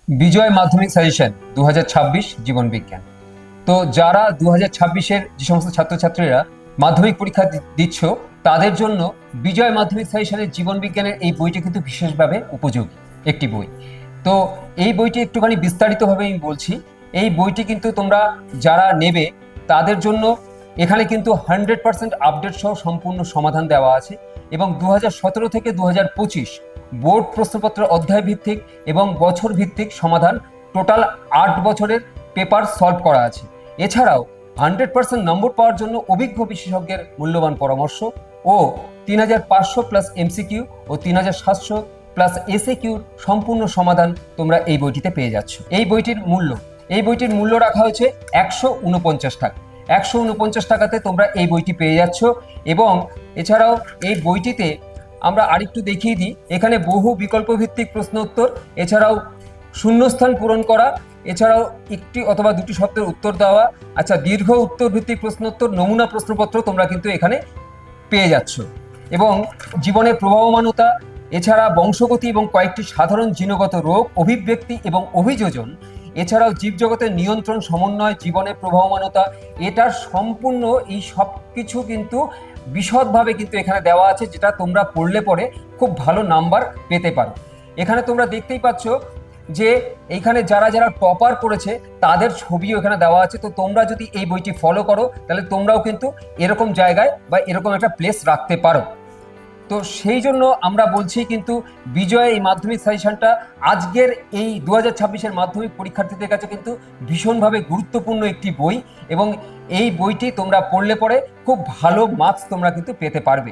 বিজয় মাধ্যমিক সাজেশন 2026 জীবন বিজ্ঞান। তো যারা 2026-এর যে সমস্ত ছাত্রছাত্রীরা মাধ্যমিক পরীক্ষা দিচ্ছ, তাদের জন্য বিজয় মাধ্যমিক সাজেশনের জীবন বিজ্ঞানের এই বইটি কিন্তু বিশেষভাবে উপযোগী একটি বই। তো এই বইটি একটুখানি বিস্তারিতভাবে আমি বলছি। এই বইটি কিন্তু তোমরা যারা নেবে তাদের জন্য এখানে কিন্তু 100% আপডেট সহ সম্পূর্ণ সমাধান দেওয়া আছে, এবং 2017 থেকে 2025 বোর্ড প্রশ্নপত্র অধ্যায় ভিত্তিক এবং বছর ভিত্তিক সমাধান, টোটাল 8 বছরের পেপার সলভ করা আছে। এছাড়াও 100% নম্বর পাওয়ার জন্য অভিজ্ঞ বিশেষজ্ঞের মূল্যবান পরামর্শ ও 3500 প্লাস এমসিকিউ ও 3700 প্লাস এসএকিউর সম্পূর্ণ সমাধান তোমরা এই বইটিতে পেয়ে যাচ্ছ। এই বইটির মূল্য রাখা হয়েছে 149 টাকা। 149 টাকাতে তোমরা এই বইটি পেয়ে যাচ্ছ। এবং এছাড়াও এই বইটিতে আমরা আরেকটু দেখিয়ে দিই, এখানে বহু বিকল্প ভিত্তিক প্রশ্ন উত্তর, এছাড়াও শূন্যস্থান পূরণ করা, এছাড়াও একটি অথবা দুটি শব্দের উত্তর দেওয়া, আচ্ছা দীর্ঘ উত্তর ভিত্তিক প্রশ্ন উত্তর, নমুনা প্রশ্নপত্র তোমরা কিন্তু এখানে পেয়ে যাচ্ছ। এবং জীবনের প্রবাহমানতা, এছাড়া বংশগতি এবং কয়েকটি সাধারণ জিনগত রোগ, অভিব্যক্তি এবং অভিযোজন, এছাড়াও জীবজগতের নিয়ন্ত্রণ, সমন্বয়, জীবনের প্রবাহমানতা, এটার সম্পূর্ণ এই সব কিছু কিন্তু বিশদভাবে কিন্তু এখানে দেওয়া আছে, যেটা তোমরা পড়লে পরে খুব ভালো নাম্বার পেতে পারো। এখানে তোমরা দেখতেই পাচ্ছ যে এইখানে যারা যারা টপার করেছে তাদের ছবিও এখানে দেওয়া আছে। তো তোমরা যদি এই বইটি ফলো করো তাহলে তোমরাও কিন্তু এরকম জায়গায় বা এরকম একটা প্লেস রাখতে পারো। তো সেই জন্য আমরা বলছি কিন্তু বিজয় এই মাধ্যমিক সাজেশনটা আজকের এই 2026-এর মাধ্যমিক পরীক্ষার্থীদের কাছে কিন্তু ভীষণভাবে গুরুত্বপূর্ণ একটি বই, এবং এই বইটি তোমরা পড়লে পরে খুব ভালো মার্কস তোমরা কিন্তু পেতে পারবে।